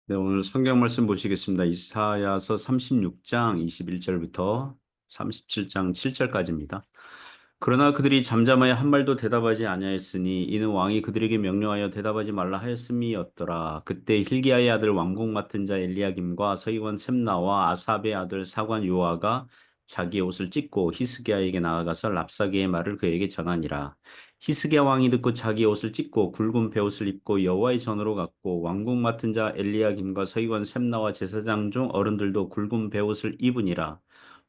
네, 오늘 성경 말씀 보시겠습니다. 이사야서 36장 21절부터 37장 7절까지입니다. 그러나 그들이 잠잠하여 한 말도 대답하지 아니하였으니 이는 왕이 그들에게 명령하여 대답하지 말라 하였음이었더라. 그때 hil기야의 아들 왕궁 맡은 자 엘리야김과 서기관 셈나와 아삽의 아들 사관 요아가 자기의 옷을 찢고 히스기야에게 나아가서 랍사게의 말을 그에게 전하니라. 히스기야 왕이 듣고 자기 옷을 찢고 굵은 베옷을 입고 여호와의 전으로 갔고 왕궁 맡은 자 엘리야김과 서기관 셈나와 제사장 중 어른들도 굵은 베옷을 입으니라.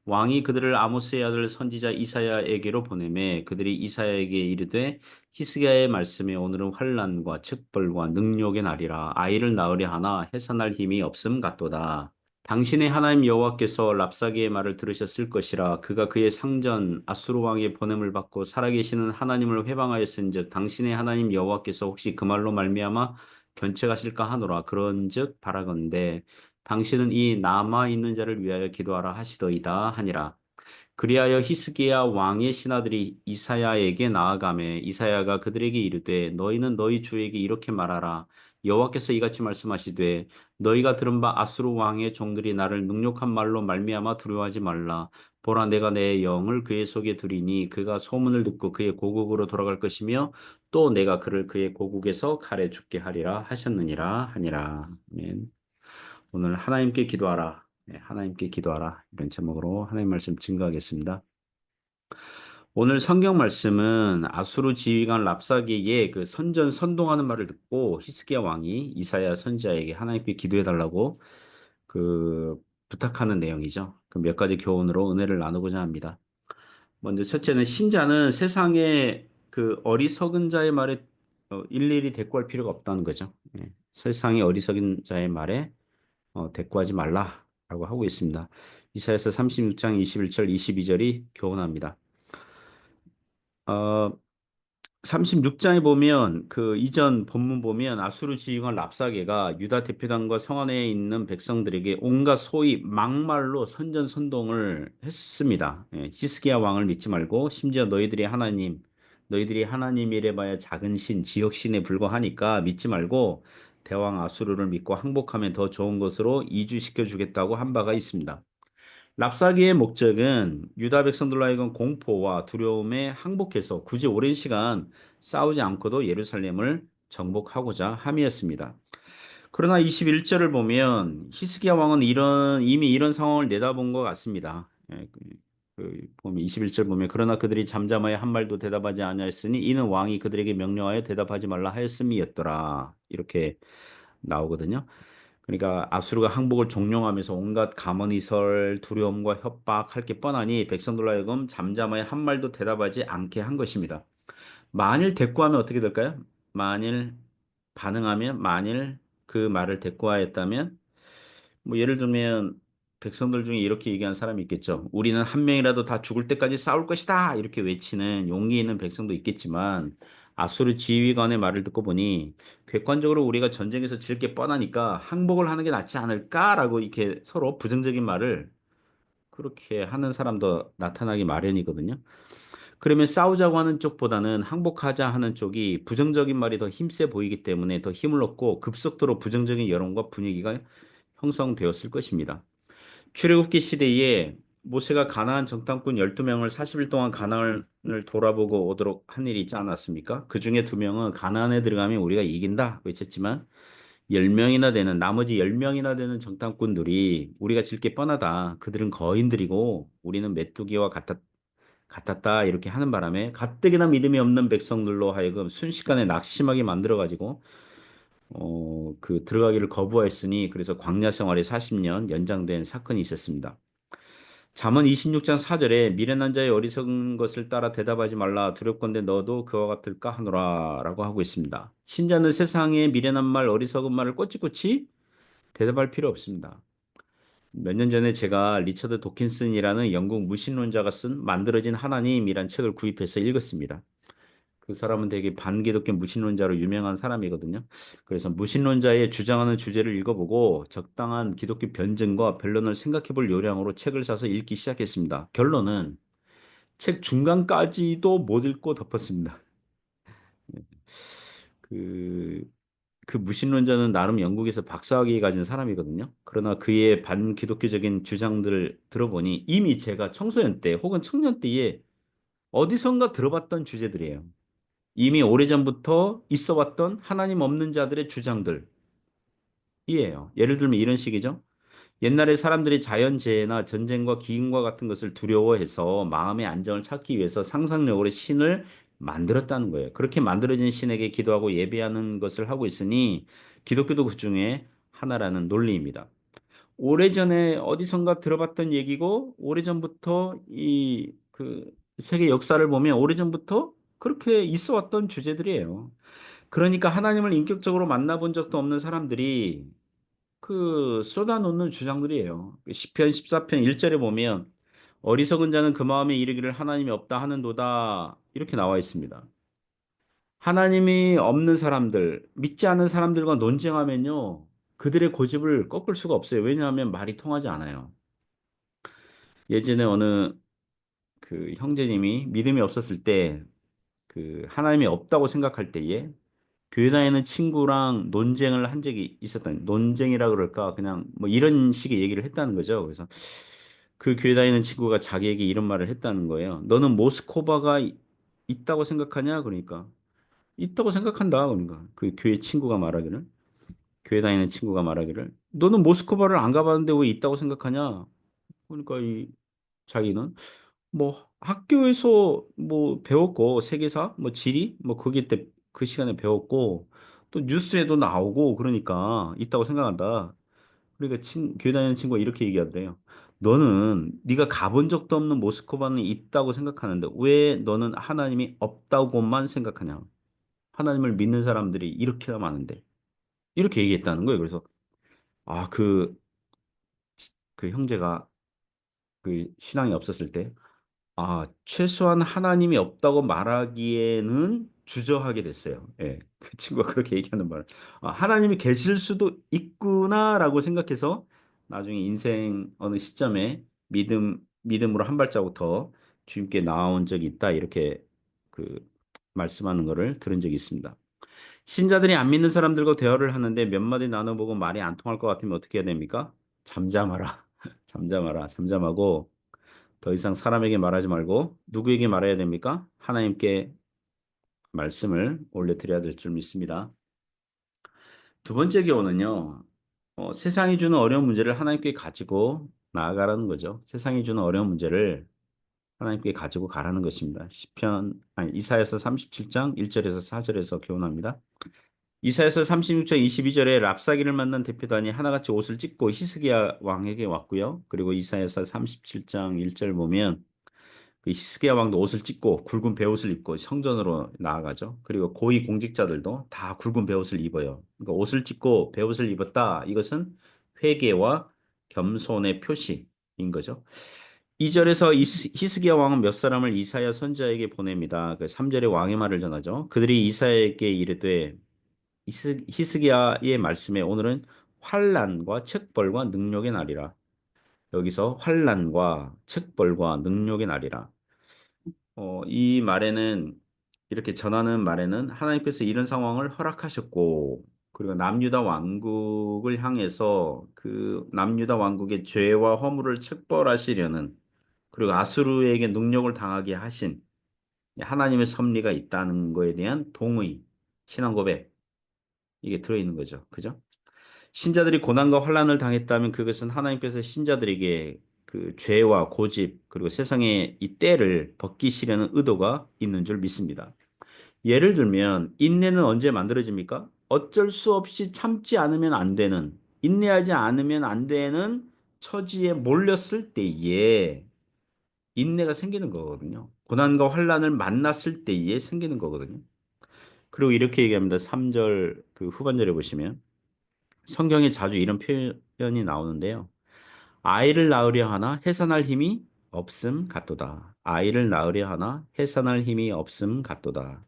왕이 그들을 아모스의 아들 선지자 이사야에게로 보내매 그들이 이사야에게 이르되 히스기야의 말씀에 오늘은 환난과 책벌과 능욕의 날이라 아이를 낳으려 하나 해산할 힘이 없음 같도다. 당신의 하나님 여호와께서 랍사기의 말을 들으셨을 것이라 그가 그의 상전 아수르 왕의 보냄을 받고 살아계시는 하나님을 회방하였은즉 당신의 하나님 여호와께서 혹시 그 말로 말미암아 견책하실까 하노라. 그런즉 바라건대 당신은 이 남아 있는 자를 위하여 기도하라 하시더이다 하니라. 그리하여 히스기야 왕의 신하들이 이사야에게 나아가매 이사야가 그들에게 이르되 너희는 너희 주에게 이렇게 말하라. 여호와께서 이같이 말씀하시되 너희가 들은 바 아수르 왕의 종들이 나를 능욕한 말로 말미암아 두려워하지 말라. 보라 내가 내 영을 그의 속에 두리니 그가 소문을 듣고 그의 고국으로 돌아갈 것이며 또 내가 그를 그의 고국에서 칼에 죽게 하리라 하셨느니라 하니라. 아멘. 오늘 하나님께 기도하라. 네, 하나님께 기도하라. 이런 제목으로 하나님 말씀 증거하겠습니다. 오늘 성경 말씀은 아수르 지휘관 랍사게의 그 선전 선동하는 말을 듣고 히스기야 왕이 이사야 선지자에게 하나님께 기도해 달라고 그 부탁하는 내용이죠. 그 몇 가지 교훈으로 은혜를 나누고자 합니다. 먼저 첫째는 신자는 세상의 그 어리석은 자의 말에 일일이 대꾸할 필요가 없다는 거죠. 예, 세상의 어리석은 자의 말에 대꾸하지 말라라고 하고 있습니다. 이사야서 36장 21절 22절이 교훈합니다. 어, 36장에 보면 그 이전 본문 보면 아수르 지휘관 랍사게가 유다 대표단과 성 안에 있는 백성들에게 온갖 소위 막말로 선전선동을 했습니다. 예, 히스기야 왕을 믿지 말고 심지어 너희들이 하나님이래 봐야 작은 신, 지역신에 불과하니까 믿지 말고 대왕 아수르를 믿고 항복하면 더 좋은 것으로 이주시켜 주겠다고 한 바가 있습니다. 랍사기의 목적은 유다 백성들로 하여금 공포와 두려움에 항복해서 굳이 오랜 시간 싸우지 않고도 예루살렘을 정복하고자 함이었습니다. 그러나 21절을 보면 히스기야 왕은 이미 이런 상황을 내다본 것 같습니다. 예, 보면 21절 보면 그러나 그들이 잠잠하여 한 말도 대답하지 아니하였으니 이는 왕이 그들에게 명령하여 대답하지 말라 하였음이었더라. 이렇게 나오거든요. 그러니까 아수르가 항복을 종용하면서 온갖 가문이설, 두려움과 협박할 게 뻔하니 백성들로 하여금 잠잠하여 한 말도 대답하지 않게 한 것입니다. 만일 대꾸하면 어떻게 될까요? 만일 그 말을 대꾸하였다면 뭐 예를 들면 백성들 중에 이렇게 얘기한 사람이 있겠죠. 우리는 한 명이라도 다 죽을 때까지 싸울 것이다. 이렇게 외치는 용기 있는 백성도 있겠지만 아수르 지휘관의 말을 듣고 보니 객관적으로 우리가 전쟁에서 질 게 뻔하니까 항복을 하는 게 낫지 않을까라고 이렇게 서로 부정적인 말을 그렇게 하는 사람도 나타나기 마련이거든요. 그러면 싸우자고 하는 쪽보다는 항복하자 하는 쪽이 부정적인 말이 더 힘세 보이기 때문에 더 힘을 얻고 급속도로 부정적인 여론과 분위기가 형성되었을 것입니다. 출애굽기 시대에 모세가 가나안 정탐꾼 12명을 40일 동안 가나안을 돌아보고 오도록 한 일이 있지 않았습니까? 그 중에 두 명은 가나안에 들어가면 우리가 이긴다 외쳤지만 10명이나 되는 나머지 10명이나 되는 정탐꾼들이 우리가 질 게 뻔하다. 그들은 거인들이고 우리는 메뚜기와 같았다. 이렇게 하는 바람에 가뜩이나 믿음이 없는 백성들로 하여금 순식간에 낙심하게 만들어 가지고 그 들어가기를 거부하였으니 그래서 광야 생활이 40년 연장된 사건이 있었습니다. 잠언 26장 4절에 미련한 자의 어리석은 것을 따라 대답하지 말라 두렵건대 너도 그와 같을까 하노라라고 하고 있습니다. 신자는 세상의 미련한 말, 어리석은 말을 꼬치꼬치 대답할 필요 없습니다. 몇 년 전에 제가 리처드 도킨슨이라는 영국 무신론자가 쓴 만들어진 하나님이란 책을 구입해서 읽었습니다. 그 사람은 되게 반기독교 무신론자로 유명한 사람이거든요. 그래서 무신론자의 주장하는 주제를 읽어보고 적당한 기독교 변증과 변론을 생각해 볼 요량으로 책을 사서 읽기 시작했습니다. 결론은 책 중간까지도 못 읽고 덮었습니다. 그, 그 그 무신론자는 나름 영국에서 박사학위 가진 사람이거든요. 그러나 그의 반기독교적인 주장들을 들어보니 이미 제가 청소년 때 혹은 청년 때에 어디선가 들어봤던 주제들이에요. 이미 오래전부터 있어 왔던 하나님 없는 자들의 주장들이에요. 예를 들면 이런 식이죠. 옛날에 사람들이 자연재해나 전쟁과 기근과 같은 것을 두려워해서 마음의 안정을 찾기 위해서 상상력으로 신을 만들었다는 거예요. 그렇게 만들어진 신에게 기도하고 예배하는 것을 하고 있으니 기독교도 그 중에 하나라는 논리입니다. 오래전에 어디선가 들어봤던 얘기고 오래전부터 이 그 세계 역사를 보면 오래전부터 그렇게 있어 왔던 주제들이에요. 그러니까 하나님을 인격적으로 만나본 적도 없는 사람들이 그 쏟아놓는 주장들이에요. 시편 14편 1절에 보면 어리석은 자는 그 마음에 이르기를 하나님이 없다 하는도다 이렇게 나와 있습니다. 하나님이 없는 사람들, 믿지 않는 사람들과 논쟁하면요. 그들의 고집을 꺾을 수가 없어요. 왜냐하면 말이 통하지 않아요. 예전에 어느 그 형제님이 믿음이 없었을 때 그 하나님이 없다고 생각할 때에 교회 다니는 친구랑 논쟁을 한 적이 있었던 논쟁이라 그럴까 그냥 뭐 이런 식의 얘기를 했다는 거죠. 그래서 그 교회 다니는 친구가 자기에게 이런 말을 했다는 거예요. 너는 모스코바가 있다고 생각하냐? 그러니까 있다고 생각한다. 그러니까 그 교회 친구가 말하기를 교회 다니는 친구가 말하기를 너는 모스코바를 안 가봤는데 왜 있다고 생각하냐? 그러니까 이 자기는 뭐 학교에서 뭐 배웠고 세계사 뭐 지리 뭐 거기 때 그 시간에 배웠고 또 뉴스에도 나오고 그러니까 있다고 생각한다. 그러니까 교회 다니는 친구가 이렇게 얘기하더래요. 너는 네가 가본 적도 없는 모스크바는 있다고 생각하는데 왜 너는 하나님이 없다고만 생각하냐? 하나님을 믿는 사람들이 이렇게나 많은데 이렇게 얘기했다는 거예요. 그래서 아, 그 형제가 그 신앙이 없었을 때 아, 최소한 하나님이 없다고 말하기에는 주저하게 됐어요. 예. 그 친구가 그렇게 얘기하는 말. 아, 하나님이 계실 수도 있구나라고 생각해서 나중에 인생 어느 시점에 믿음으로 한 발자국 더 주님께 나아온 적이 있다. 이렇게 그 말씀하는 거를 들은 적이 있습니다. 신자들이 안 믿는 사람들과 대화를 하는데 몇 마디 나눠보고 말이 안 통할 것 같으면 어떻게 해야 됩니까? 잠잠하라. 잠잠하라. 잠잠하고 더 이상 사람에게 말하지 말고 누구에게 말해야 됩니까? 하나님께 말씀을 올려드려야 될 줄 믿습니다. 두 번째 교훈은요, 세상이 주는 어려운 문제를 하나님께 가지고 나아가라는 거죠. 세상이 주는 어려운 문제를 하나님께 가지고 가라는 것입니다. 이사야서 37장 1절에서 4절에서 교훈합니다. 이사야서 36장 22절에 랍사기를 만난 대표단이 하나같이 옷을 찢고 히스기야 왕에게 왔고요. 그리고 이사야서 37장 1절 보면 그 히스기야 왕도 옷을 찢고 굵은 베옷을 입고 성전으로 나아가죠. 그리고 고위 공직자들도 다 굵은 베옷을 입어요. 그러니까 옷을 찢고 베옷을 입었다. 이것은 회개와 겸손의 표시인 거죠. 2절에서 히스기야 왕은 몇 사람을 이사야 선지자에게 보냅니다. 그 3절에 왕의 말을 전하죠. 그들이 이사야에게 이르되 히스기야의 말씀에 오늘은 환난과 책벌과 능력의 날이라. 여기서 환난과 책벌과 능력의 날이라. 이 말에는 이렇게 전하는 말에는 하나님께서 이런 상황을 허락하셨고 그리고 남유다 왕국을 향해서 그 남유다 왕국의 죄와 허물을 책벌하시려는 그리고 아수르에게 능력을 당하게 하신 하나님의 섭리가 있다는 거에 대한 동의, 신앙 고백 이게 들어있는 거죠. 그죠? 신자들이 고난과 환난을 당했다면 그것은 하나님께서 신자들에게 그 죄와 고집 그리고 세상의 이 때를 벗기시려는 의도가 있는 줄 믿습니다. 예를 들면 인내는 언제 만들어집니까? 어쩔 수 없이 참지 않으면 안 되는 인내하지 않으면 안 되는 처지에 몰렸을 때에 인내가 생기는 거거든요. 고난과 환난을 만났을 때에 생기는 거거든요. 그리고 이렇게 얘기합니다. 3절 그 후반절에 보시면 성경에 자주 이런 표현이 나오는데요. 아이를 낳으려 하나 해산할 힘이 없음 같도다. 아이를 낳으려 하나 해산할 힘이 없음 같도다.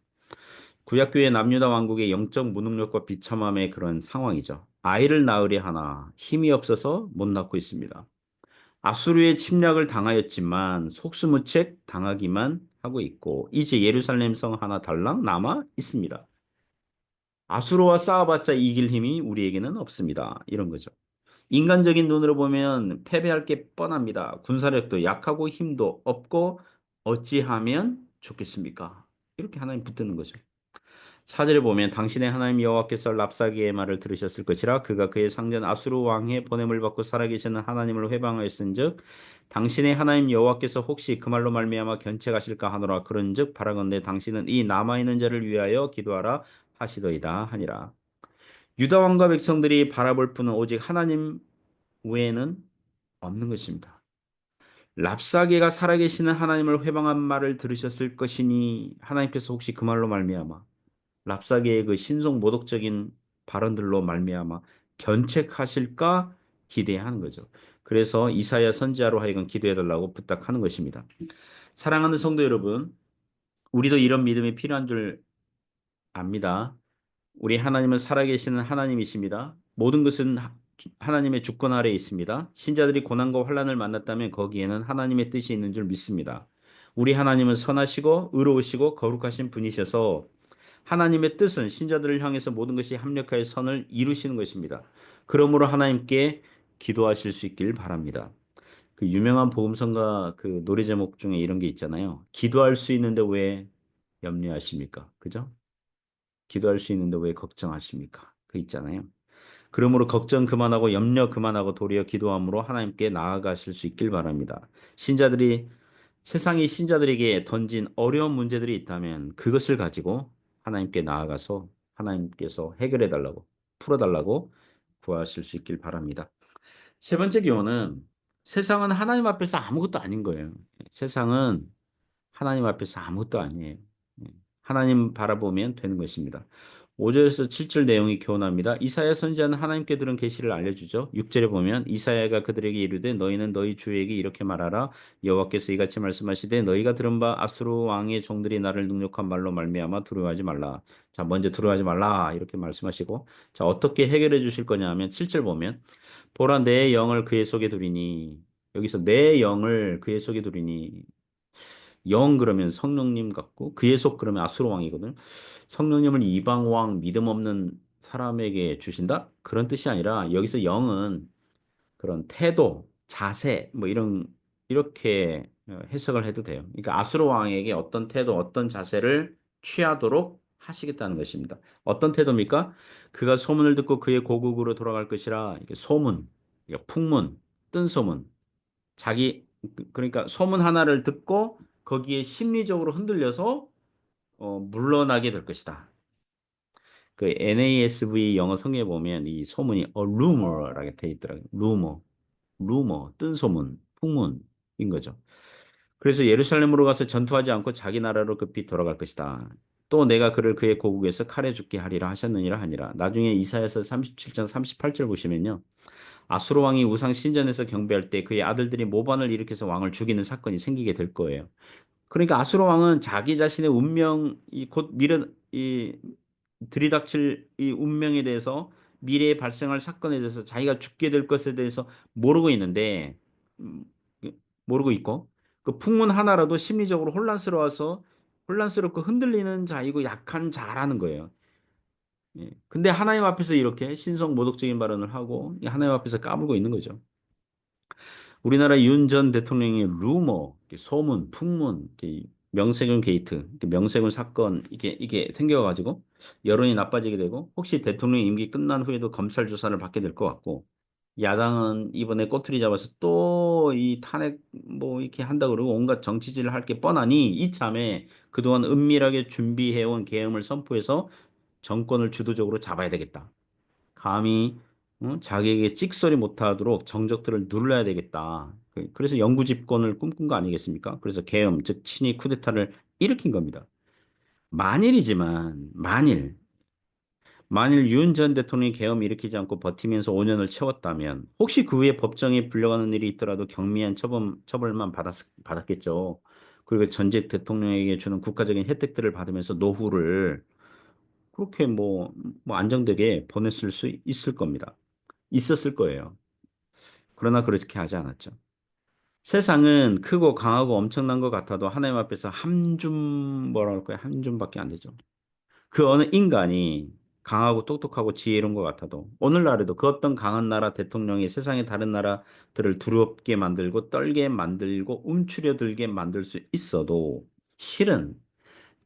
구약교회 남유다 왕국의 영적 무능력과 비참함의 그런 상황이죠. 아이를 낳으려 하나 힘이 없어서 못 낳고 있습니다. 아수르의 침략을 당하였지만 속수무책 당하기만 하고 있고 이제 예루살렘 성 하나 달랑 남아 있습니다. 아수르와 싸워봤자 이길 힘이 우리에게는 없습니다. 이런 거죠. 인간적인 눈으로 보면 패배할 게 뻔합니다. 군사력도 약하고 힘도 없고 어찌하면 좋겠습니까? 이렇게 하나님 붙드는 거죠. 사절에 보면 당신의 하나님 여호와께서 랍사기의 말을 들으셨을 것이라 그가 그의 상전 아수르 왕의 보냄을 받고 살아계시는 하나님을 회방하였은즉 당신의 하나님 여호와께서 혹시 그 말로 말미암아 견책하실까 하노라 그런즉 바라건대 당신은 이 남아 있는 자를 위하여 기도하라 하시더이다 하니라. 유다 왕과 백성들이 바라볼 분은 오직 하나님 외에는 없는 것입니다. 랍사게가 살아계시는 하나님을 회방한 말을 들으셨을 것이니 하나님께서 혹시 그 말로 말미암아 랍사게의 그 신성 모독적인 발언들로 말미암아 견책하실까 기대하는 거죠. 그래서 이사야 선지자로 하여금 기도해 달라고 부탁하는 것입니다. 사랑하는 성도 여러분, 우리도 이런 믿음이 필요한 줄 압니다. 우리 하나님은 살아계시는 하나님이십니다. 모든 것은 하나님의 주권 아래에 있습니다. 신자들이 고난과 환난을 만났다면 거기에는 하나님의 뜻이 있는 줄 믿습니다. 우리 하나님은 선하시고 의로우시고 거룩하신 분이셔서 하나님의 뜻은 신자들을 향해서 모든 것이 합력하여 선을 이루시는 것입니다. 그러므로 하나님께 기도하실 수 있길 바랍니다. 그 유명한 복음성가 그 노래 제목 중에 이런 게 있잖아요. 기도할 수 있는데 왜 염려하십니까? 그죠? 기도할 수 있는데 왜 걱정하십니까? 그 있잖아요. 그러므로 걱정 그만하고 염려 그만하고 도리어 기도함으로 하나님께 나아가실 수 있길 바랍니다. 신자들이 세상이 신자들에게 던진 어려운 문제들이 있다면 그것을 가지고 하나님께 나아가서 하나님께서 해결해 달라고 풀어 달라고 구하실 수 있길 바랍니다. 세 번째 교훈은 세상은 하나님 앞에서 아무것도 아닌 거예요. 세상은 하나님 앞에서 아무것도 아니에요. 예. 하나님 바라보면 되는 것입니다. 5절에서 7절 내용이 교훈합니다. 이사야 선지자는 하나님께 들은 계시를 알려주죠. 6절에 보면 이사야가 그들에게 이르되 너희는 너희 주에게 이렇게 말하라. 여호와께서 이같이 말씀하시되 너희가 들은 바 아수르 왕의 종들이 나를 능욕한 말로 말미암아 두려워하지 말라. 자, 먼저 두려워하지 말라 이렇게 말씀하시고 자, 어떻게 해결해 주실 거냐 하면 7절 보면 보라 내 영을 그의 속에 두리니 여기서 내 영을 그의 속에 두리니 영 그러면 성령님 같고 그의 속 그러면 아수르 왕이거든. 성령님을 이방 왕 믿음 없는 사람에게 주신다? 그런 뜻이 아니라 여기서 영은 그런 태도, 자세 뭐 이런 이렇게 해석을 해도 돼요. 그러니까 아수르 왕에게 어떤 태도, 어떤 자세를 취하도록 하시겠다는 것입니다. 어떤 태도입니까? 그가 소문을 듣고 그의 고국으로 돌아갈 것이라 이게 소문, 이게 풍문, 뜬 소문. 자기 그러니까 소문 하나를 듣고 거기에 심리적으로 흔들려서 물러나게 될 것이다. 그 NASV 영어 성경에 보면 이 소문이 a rumor라고 돼 있더라고요. rumor, 뜬 소문, 풍문인 거죠. 그래서 예루살렘으로 가서 전투하지 않고 자기 나라로 급히 돌아갈 것이다. 또 내가 그를 그의 고국에서 칼에 죽게 하리라 하셨느니라 하니라. 나중에 이사야서 37장 38절 보시면요. 아수르 왕이 우상 신전에서 경배할 때 그의 아들들이 모반을 일으켜서 왕을 죽이는 사건이 생기게 될 거예요. 그러니까 아수르 왕은 자기 자신의 운명이 곧 미래 이 들이닥칠 이 운명에 대해서 미래에 발생할 사건에 대해서 자기가 죽게 될 것에 대해서 모르고 있는데 음, 모르고 있고 그 풍문 하나라도 심리적으로 혼란스러워서 혼란스럽고 흔들리는 자이고 약한 자라는 거예요. 예. 근데 하나님 앞에서 이렇게 신성 모독적인 발언을 하고 하나님 앞에서 까불고 있는 거죠. 우리나라 윤 전 대통령의 루머, 이렇게 소문, 풍문, 이렇게 명세균 게이트, 이렇게 명세균 사건 이게 생겨가지고 여론이 나빠지게 되고 혹시 대통령 임기 끝난 후에도 검찰 조사를 받게 될 것 같고 야당은 이번에 꼬투리 잡아서 또 이 탄핵 뭐 이렇게 한다 그러고 온갖 정치질을 할 게 뻔하니 이참에 그동안 은밀하게 준비해온 계엄을 선포해서 정권을 주도적으로 잡아야 되겠다. 감히 자기에게 찍소리 못하도록 정적들을 눌러야 되겠다. 그래서 영구 집권을 꿈꾼 거 아니겠습니까? 그래서 계엄, 즉 친위 쿠데타를 일으킨 겁니다. 만일이지만 만일 윤 전 대통령이 계엄 일으키지 않고 버티면서 5년을 채웠다면 혹시 그 후에 법정에 불려가는 일이 있더라도 경미한 처벌만 받았겠죠. 그리고 전직 대통령에게 주는 국가적인 혜택들을 받으면서 노후를 그렇게 뭐 안정되게 보냈을 수 있을 겁니다. 있었을 거예요. 그러나 그렇게 하지 않았죠. 세상은 크고 강하고 엄청난 것 같아도 하나님 앞에서 한 줌, 뭐라 할까요? 한 줌밖에 안 되죠. 그 어느 인간이 강하고 똑똑하고 지혜로운 것 같아도 오늘날에도 그 어떤 강한 나라 대통령이 세상의 다른 나라들을 두렵게 만들고 떨게 만들고 움츠려들게 만들 수 있어도 실은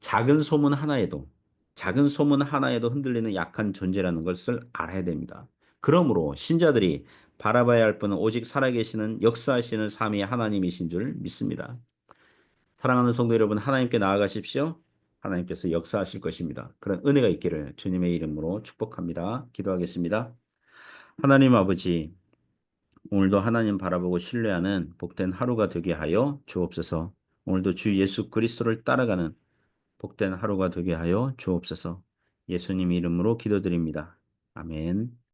작은 소문 하나에도 작은 소문 하나에도 흔들리는 약한 존재라는 것을 알아야 됩니다. 그러므로 신자들이 바라봐야 할 분은 오직 살아계시는 역사하시는 삼위 하나님이신 줄 믿습니다. 사랑하는 성도 여러분, 하나님께 나아가십시오. 하나님께서 역사하실 것입니다. 그런 은혜가 있기를 주님의 이름으로 축복합니다. 기도하겠습니다. 하나님 아버지, 오늘도 하나님 바라보고 신뢰하는 복된 하루가 되게 하여 주옵소서. 오늘도 주 예수 그리스도를 따라가는 복된 하루가 되게 하여 주옵소서. 예수님 이름으로 기도드립니다. 아멘.